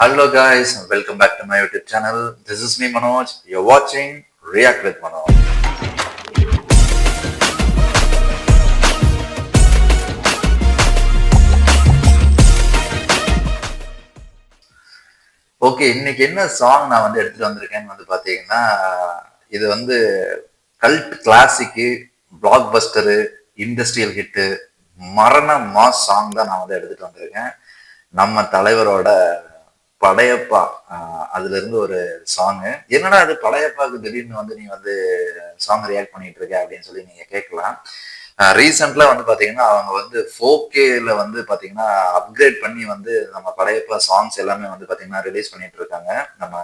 Hello guys, welcome back to my YouTube channel. This is me Manoj. You're watching React with Manoj. Okay, இன்னைக்கு என்ன song நான் எடுத்துட்டு வந்திருக்கேன்னு பாத்தீங்கன்னா, இது cult classic, blockbuster, industrial hit, மரண mass song தான் நான் எடுத்துட்டு வந்திருக்கேன். நம்ம தலைவரோட படையப்பா அதுல இருந்து ஒரு சாங்கு. என்னடா அது படையப்பாவுக்கு திடீர்னு நீ சாங் ரியாக்ட் பண்ணிட்டு இருக்க அப்படின்னு சொல்லி நீங்க கேட்கலாம். ரீசெண்ட்ல பாத்தீங்கன்னா அவங்க 4Kல பாத்தீங்கன்னா அப்கிரேட் பண்ணி நம்ம படையப்பா சாங்ஸ் எல்லாமே பாத்தீங்கன்னா ரிலீஸ் பண்ணிட்டு இருக்காங்க. நம்ம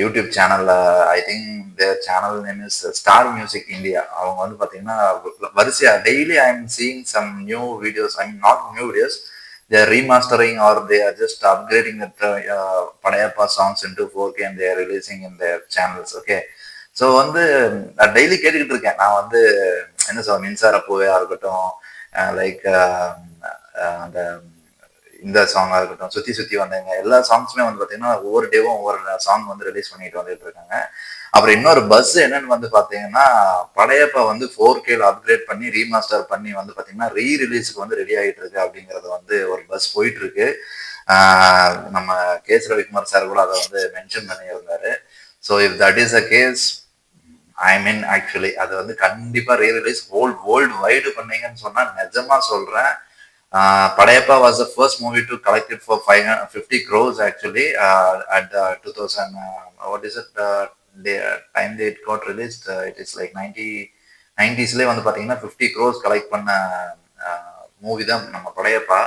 யூடியூப் சேனல்ல I think their channel name is Star Music India. அவங்க பாத்தீங்கன்னா வரிசையா daily I am seeing some new videos, I mean not new videos, they are remastering or they are just upgrading the Padayappa songs into 4K and they are releasing in their channels. Okay, so நான் daily கேட்டுக்கிட்டு இருக்கேன். நான் என்ன சொல்ல, மின்சார பூவையா இருக்கட்டும், like அந்த இந்த சாங்கா இருக்கட்டும், சுத்தி சுத்தி வந்தேங்க, எல்லா சாங்ஸுமே பாத்தீங்கன்னா ஒவ்வொரு டேவும் ஒவ்வொரு சாங் ரிலீஸ் பண்ணிட்டு வந்துட்டு இருக்காங்க. அப்புறம் இன்னொரு பஸ் என்னன்னு பாத்தீங்கன்னா, படையப்பா 4Kல அப்கிரேட் பண்ணி ரீமாஸ்டர் பண்ணி பாத்தீங்கன்னா ரீ ரிலீஸுக்கு ரெடி ஆகிட்டு இருக்கு அப்படிங்கறது ஒரு பஸ் போயிட்டு இருக்கு. நம்ம கேஸ் ரவிக்குமார் சார் கூட அதை மென்ஷன் பண்ணி இருந்தாரு. So if that is a case, I mean actually அது கண்டிப்பா ரீ ரிலீஸ் வேர்ல்டு வைடு பண்ணீங்கன்னு சொன்னா நிஜமா சொல்றேன். Padayappa was the first movie to collect it for 50 crores actually at 2000. What is it? The time they got released, it is like 90s பாத்தீங்கன்னா 50 crores collect பண்ண movie தான் நம்ம Padayappa.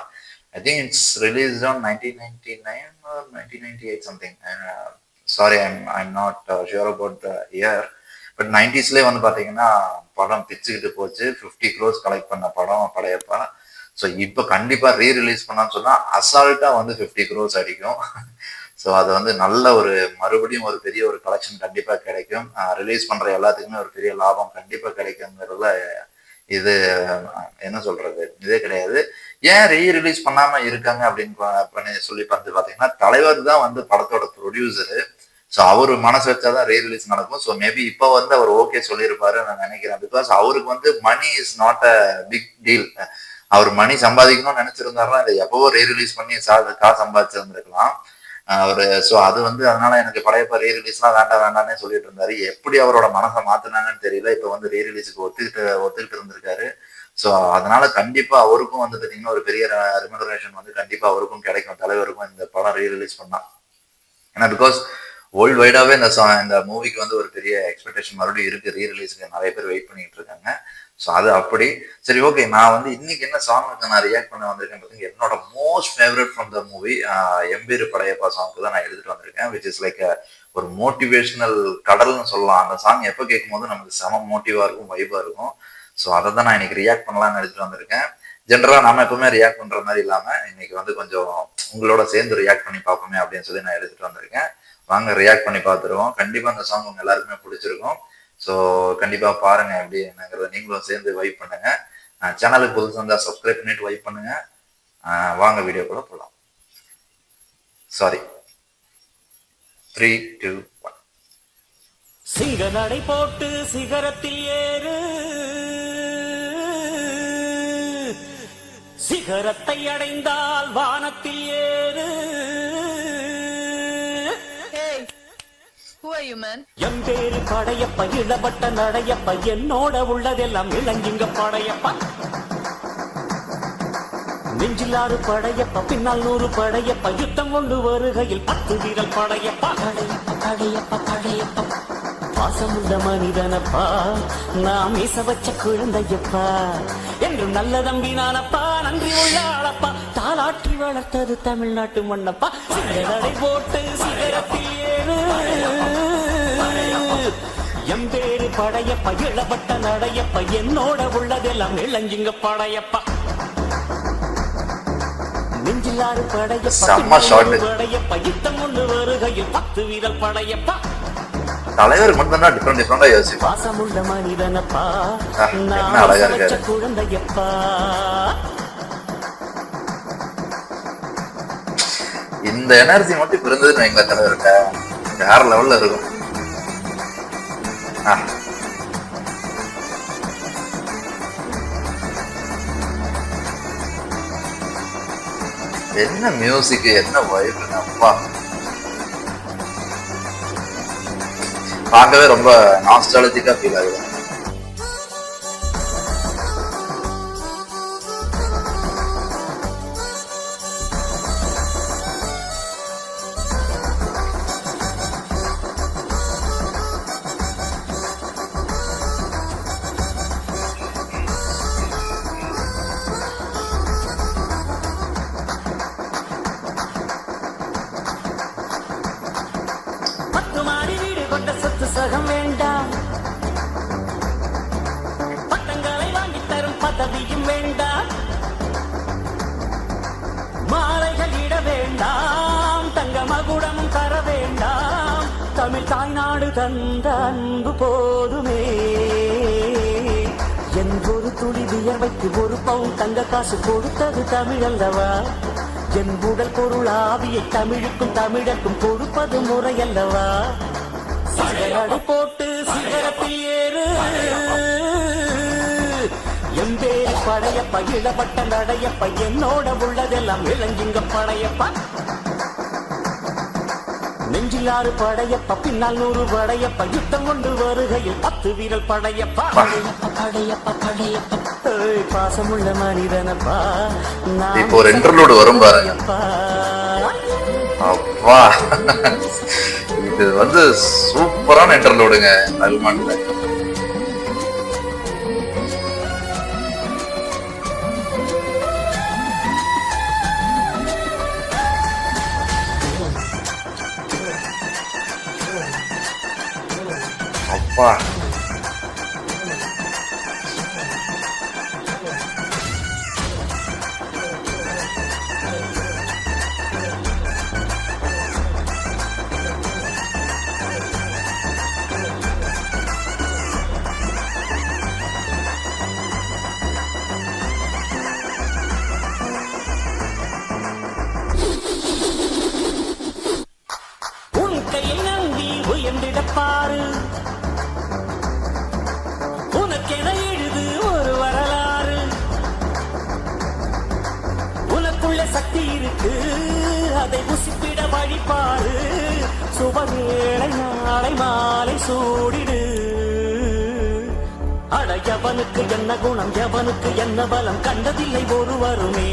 I think it's released on 1999 or 1998 something. Sorry, I'm not sure about the year. But 90ஸ்லேயே பாத்தீங்கன்னா படம் பிச்சுக்கிட்டு போச்சு. 50 crores collect பண்ண படம் படையப்பா. ஸோ இப்போ கண்டிப்பா ரீ ரிலீஸ் பண்ணான்னு சொன்னா அசால்ட்டா 50 crores அடிக்கும். ஸோ அது நல்ல ஒரு மறுபடியும் ஒரு பெரிய ஒரு கலெக்ஷன் கண்டிப்பா கிடைக்கும். ரிலீஸ் பண்ற எல்லாத்துக்குமே ஒரு பெரிய லாபம் கண்டிப்பா கிடைக்குங்கிறதுல இது என்ன சொல்றது, இதே கிடையாது. ஏன் ரீ ரிலீஸ் பண்ணாம இருக்காங்க அப்படின்னு சொல்லி பாத்தீங்கன்னா, தலைவர் தான் படத்தோட ப்ரொடியூசரு. ஸோ அவரு மனசு வச்சாதான் ரீ ரிலீஸ் நடக்கும். ஸோ மேபி இப்போ அவர் ஓகே சொல்லியிருப்பாரு நான் நினைக்கிறேன். பிகாஸ் அவருக்கு money is not a big deal. அவர் மணி சம்பாதிக்கணும்னு நினைச்சிருந்தாருன்னா இதை எப்பவோ ரீ ரிலீஸ் பண்ணி காசு சம்பாதிச்சிருந்திருக்கலாம் அவரு. ஸோ அது அதனால எனக்கு படையப்பா ரீ ரிலீஸ்லாம் வேண்டாம்னே சொல்லிட்டு இருந்தாரு. எப்படி அவரோட மனசை மாத்தினாங்கன்னு தெரியல. இப்போ ரீ ரிலீஸுக்கு ஒத்துக்கிட்டு இருந்திருக்காரு. ஸோ அதனால கண்டிப்பா அவருக்கும் பாத்தீங்கன்னா ஒரு பெரிய ரெமுனரேஷன் கண்டிப்பா அவருக்கும் கிடைக்கும், தலைவருக்கும், இந்த படம் ரீ ரிலீஸ் பண்ணா. ஏன்னா பிகாஸ் வேர்ல்டு வைடாவே இந்த மூவிக்கு ஒரு பெரிய எக்ஸ்பெக்டேஷன் மறுபடியும் இருக்கு. ரீ ரிலீஸ்க்கு நிறைய பேர் வெயிட் பண்ணிட்டு இருக்காங்க. ஸோ அது அப்படி. சரி, ஓகே, நான் இன்னைக்கு என்ன சாங்க்கு நான் ரியாக்ட் பண்ண வந்திருக்கேன் பார்த்தீங்கன்னா, என்னோட most favourite from the movie எம்பீரு படையப்பா சாங்க்கு தான் நான் எடுத்துட்டு வந்திருக்கேன். விச் இஸ் லைக் ஒரு மோட்டிவேஷனல் கடல்னு சொல்லலாம். அந்த சாங் எப்போ கேட்கும் போது நமக்கு செம மோட்டிவா இருக்கும், வைபா இருக்கும். ஸோ அதை தான் நான் இன்னைக்கு ரியாக்ட் பண்ணலாம்னு எடுத்துட்டு வந்திருக்கேன். ஜென்ரலா நாம எப்பவுமே ரியாக்ட் பண்ற மாதிரி இல்லாம இன்னைக்கு கொஞ்சம் உங்களோட சேர்ந்து ரியாக்ட் பண்ணி பார்ப்போமே அப்படின்னு சொல்லி நான் எடுத்துட்டு வந்திருக்கேன். வாங்க ரியாக்ட் பண்ணி பார்த்துருவோம். கண்டிப்பா அந்த சாங் உங்க எல்லாருக்குமே பிடிச்சிருக்கும். ஸோ கண்டிப்பா பாருங்க எப்படி என்னங்கிறத, நீங்களும் சேர்ந்து வைப் பண்ணுங்க. சேனலுக்கு புதுசாக இருந்தால் சப்ஸ்கிரைப் பண்ணிட்டு வைப் பண்ணுங்க. வாங்க வீடியோக்குள்ள போகலாம். சாரி, 3, 2, 1. சிங்க நடை போட்டு சிகரத்தில் ஏறு, சிகரத்தை அடைந்தால் வானத்தில் ஏறு. என் பேரு படையப்ப, இளவட்ட நடையப்ப, என்னோட உள்ளதெல்லாம் இளஞ்சிங்க படையப்பா. நெஞ்சிலாறு படையப்ப, பின்னால் 100 படையப்ப, யுத்தம் கொண்டு வருகையில் 10 வீரல் படையப்பா. படையப்ப படையப்ப படையப்பா, பாசமுள்ள மனிதனப்பா, நாம் மீச வச்ச குழந்தையப்பா, என்று நல்ல தம்பி நானப்பா, நன்றி உள்ள ஆளப்பா, தாலாற்றி வளர்த்தது தமிழ்நாட்டு மண்ணப்பா. சிங்கடை போட்டு சிகரத்தில் ஏறு, எம் பேரு படையப்ப, இளவட்ட நடையப்ப, என்னோட உள்ளதெல்லாம் இளஞ்சிங்க படையப்பா. நெஞ்சிலாறு படையப்ப, படையப்ப, யுத்தம் கொண்டு வருகையில் 10 வீரல் படையப்பா. தலைவர் மட்டும் தான் டிஃபரெண்டா யோசிப்பான். பாசமுள்ள மனிதனப்பா, என்ன அழகா இருக்காரு. குழந்தையப்பா. இந்த எனர்ஜி மட்டும் இப்ப இருந்ததுன்னு வைங்கள தலைவர்கிட்ட வேற லெவல்ல இருக்கும். என்ன மியூசிக், என்ன வைப், அப்பா பார்க்கவே ரொம்ப நாஸ்டாலஜிக்கா ஃபீல் ஆகுது. சகம் வேண்டாம், பட்டங்களை வாங்கி தரும் பதவியும் வேண்டாம், மாலைகள் இட வேண்டாம், தங்க மகுடமும் தர வேண்டாம், தமிழ் தாய்நாடு தந்த அன்பு போதுமே. என் ஒரு துளி வியர்வைக்கு ஒரு பவுன் தங்க காசு கொடுத்தது தமிழ் அல்லவா? என் உடல் பொருள் ஆவியை தமிழுக்கும் தமிழக்கும் கொடுப்பது முறையல்லவா? சகரடு போட்டு சிகரத்தில் ஏறு, எம்பேரு படையப்ப, இளப்பட்ட நடையப்ப, என்னோட உள்ளதெல்லாம் இளஞ்சிங்க படையப்பா. நெஞ்சில் 6 படையப்ப, பின்னால் 100 படையப்ப, யுத்தம் கொண்டு வருகையில் 10 வீரல் படையப்பா. படையப்ப படையப்ப படையப்பா, பாசமுள்ள மனிதனப்பா. இப்போ ஒரு இன்டர்லூட் வரும் பாருங்க. அப்பா இது வந்து சூப்பரான இன்டர்லூடுங்க அல்மான்ல. அப்பா பாரு, உனக்கென எழுது ஒரு வரலாறு, உனக்குள்ள சக்தி இருக்கு, அதை உசிப்பிட வழிபாரு, சுபவேளை நாளை மாலை சூடிடு. அட எவனுக்கு என்ன குணம், எவனுக்கு என்ன பலம், கண்டதில்லை ஒருவருமே.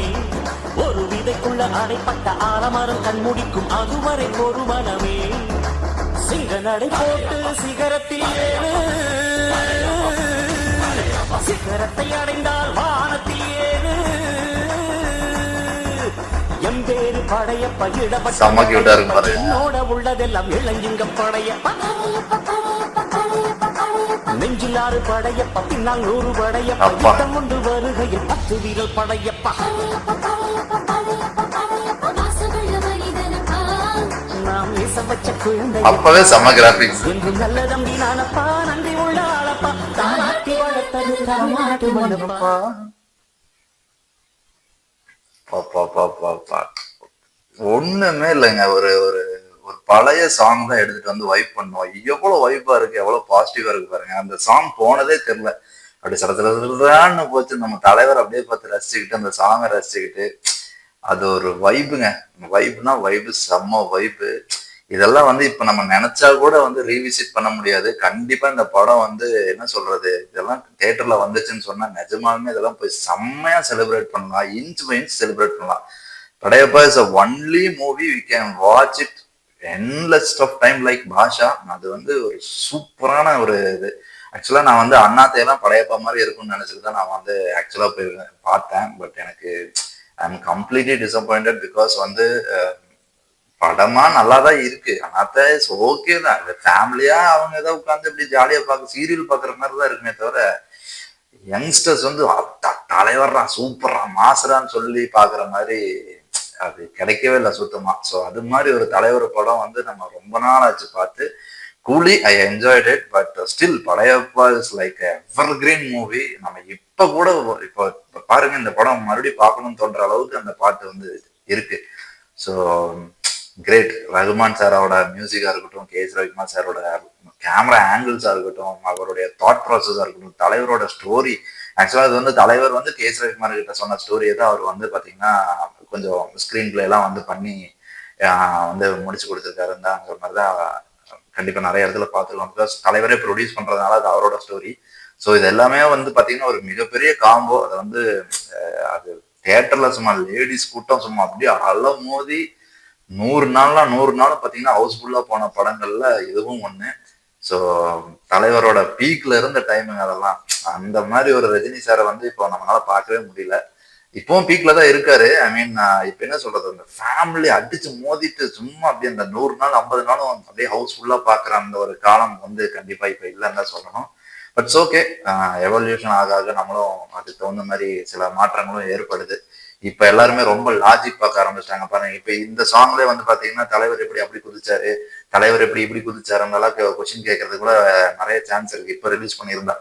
ஒரு விதைக்குள்ள அடைப்பட்ட ஆலமரம் கண்முடிக்கும் அதுவரை ஒரு மனமே. சிங்க நடை போட்டு சிகரத்தில் ஏறு, சிகரத்தை அடைந்தால் வானத்தில் ஏறு. எம்பேரு படையப்ப, இளப்பட்ட என்னோட உள்ளதெல்லாம் இளஞ்சிங்க படையப்ப. நெஞ்சில் 6 படையப்ப, பின்னால் 100 படையப்ப, யுத்தம் கொண்டு வருகையில் 10 வீரல் படையப்பா. அப்பவே செம கிராபிக்ஸ். என்றும் நல்ல தம்பி நானப்பா, நன்றி உள்ள ஆளப்பா, தாலாட்டி வளர்த்தது தாலாட்டு மனப்பா. ஒண்ணுமே இல்லைங்க, ஒரு ஒரு ஒரு பழைய சாங் தான் எடுத்துட்டு வந்து வைப் பண்ணுவோம். எவ்வளவு வைப்பா இருக்கு, எவ்வளவு பாசிட்டிவா இருக்கு பாருங்க. அந்த சாங் போனதே தெரியல, அப்படி சடசடான்னு போச்சு. நம்ம தலைவர் அப்படியே பார்த்து ரசிச்சுக்கிட்டு அந்த சாங்கை ரசிச்சுக்கிட்டு, அது ஒரு வைப்புங்க. வைப்புனா வைப்பு, செம்ம வைப்பு. இதெல்லாம் வந்து இப்ப நம்ம நினைச்சா கூட வந்து ரீவிசிட் பண்ண முடியாது. கண்டிப்பா இந்த படம் வந்து என்ன சொல்றது, இதெல்லாம் தியேட்டர்ல வந்துச்சுன்னு சொன்னா நிஜமாலுமே இதெல்லாம் போய் செம்மையா செலிப்ரேட் பண்ணலாம், இன்ச் பை இன்ச் செலிப்ரேட் பண்ணலாம். Padayappa is a only movie we can watch it endless of time like பாஷா. அது வந்து ஒரு சூப்பரான ஒரு இது. ஆக்சுவலா நான் வந்து அண்ணாத்தையெல்லாம் படையப்பா மாதிரி இருக்கும்னு நினைச்சிட்டு தான் நான் வந்து ஆக்சுவலா போய் பார்த்தேன். பட் எனக்கு I am completely disappointed. Because வந்து படமா நல்லா தான் இருக்கு, அண்ணாத்த ஓகே தான், ஃபேமிலியா அவங்க ஏதோ உட்காந்து இப்படி ஜாலியா பார்க்க சீரியல் பாக்குற மாதிரி தான் இருக்குமே தவிர, யங்ஸ்டர்ஸ் வந்து தலைவர்றான் சூப்பர்றான் மாசுறான்னு சொல்லி பாக்குற மாதிரி அது கிடைக்கவே இல்லை சுத்தமா. ஸோ அது மாதிரி ஒரு தலைவர் படம் வந்து நம்ம ரொம்ப நாள் ஆச்சு பார்த்து. கூலி I enjoyed it, but still Padayappa is like ever green movie. நம்ம இப்ப கூட இப்போ பாருங்க, இந்த படம் மறுபடியும் பார்க்கணும்னு தோன்ற அளவுக்கு அந்த பாட்டு வந்து இருக்கு. So great. ரகுமான் சாரோட மியூசிக்கா இருக்கட்டும், கே.எஸ். ரவிக்குமார் சாரோட கேமரா ஆங்கிள்ஸா இருக்கட்டும், அவருடைய தாட் ப்ராசஸா இருக்கட்டும், தலைவரோட ஸ்டோரி. ஆக்சுவலா அது வந்து தலைவர் வந்து கே.எஸ். ரவிக்குமார் கிட்ட சொன்ன ஸ்டோரியை தான் அவர் வந்து பாத்தீங்கன்னா கொஞ்சம் ஸ்கிரீன் பிளே எல்லாம் வந்து பண்ணி வந்து முடிச்சு கொடுத்துருக்காருங்கிற மாதிரி தான் கண்டிப்பா நிறைய இடத்துல பார்த்துருக்கோம். பிகாஸ் தலைவரே ப்ரொடியூஸ் பண்றதுனால அது அவரோட ஸ்டோரி. ஸோ இது எல்லாமே வந்து பாத்தீங்கன்னா ஒரு மிகப்பெரிய காம்போ. அதை வந்து அது தியேட்டர்ல சும்மா லேடிஸ் கூட்டம் சும்மா அப்படியே அல மோதி 100 நாளும் பாத்தீங்கன்னா ஹவுஸ்ஃபுல்லா போன படங்கள்ல இதுவும் ஒண்ணு. ஸோ தலைவரோட பீக்ல இருந்த டைமுங்க அதெல்லாம். அந்த மாதிரி ஒரு ரஜினி சாரை வந்து இப்போ நம்மளால பார்க்கவே முடியல. இப்பவும் பீக்ல தான் இருக்காரு. ஐ மீன் இப்ப என்ன சொல்றது, அந்த ஃபேமிலி அடிச்சு மோதிட்டு சும்மா அப்படியே அந்த 100 நாள் 50 நாளும் அப்படியே ஹவுஸ்ஃபுல்லா பாக்குற அந்த ஒரு காலம் வந்து கண்டிப்பா இப்ப இல்லைன்னு தான் சொல்லணும். Puts okay. எவல்யூஷன் ஆக ஆக நம்மளும் அதுக்கு தகுந்த மாதிரி சில மாற்றங்களும் ஏற்படுது. இப்ப எல்லாருமே ரொம்ப லாஜிக் பார்க்க ஆரம்பிச்சிட்டாங்க பாருங்க. இப்ப இந்த சாங்ல வந்து பாத்தீங்கன்னா தலைவர் எப்படி அப்படி குதிச்சாரு, தலைவர் எப்படி இப்படி குதிச்சாருன்னெல்லாம் கொஸ்டின் கேட்கறது கூட நிறைய சான்ஸ் இருக்கு இப்ப ரிலீஸ் பண்ணியிருந்தா.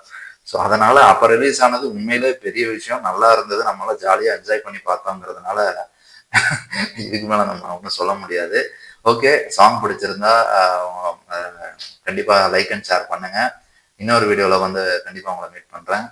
ஸோ அதனால அப்ப ரிலீஸ் ஆனது உண்மையிலே பெரிய விஷயம், நல்லா இருந்தது, நம்மளால ஜாலியா என்ஜாய் பண்ணி பார்த்தோங்கிறதுனால இதுக்கு மேல நம்ம ஒன்றும் சொல்ல முடியாது. ஓகே, சாங் பிடிச்சிருந்தா கண்டிப்பா லைக் அண்ட் ஷேர் பண்ணுங்க. இன்னொரு வீடியோல வந்து கண்டிப்பா உங்களை மீட் பண்றேன்.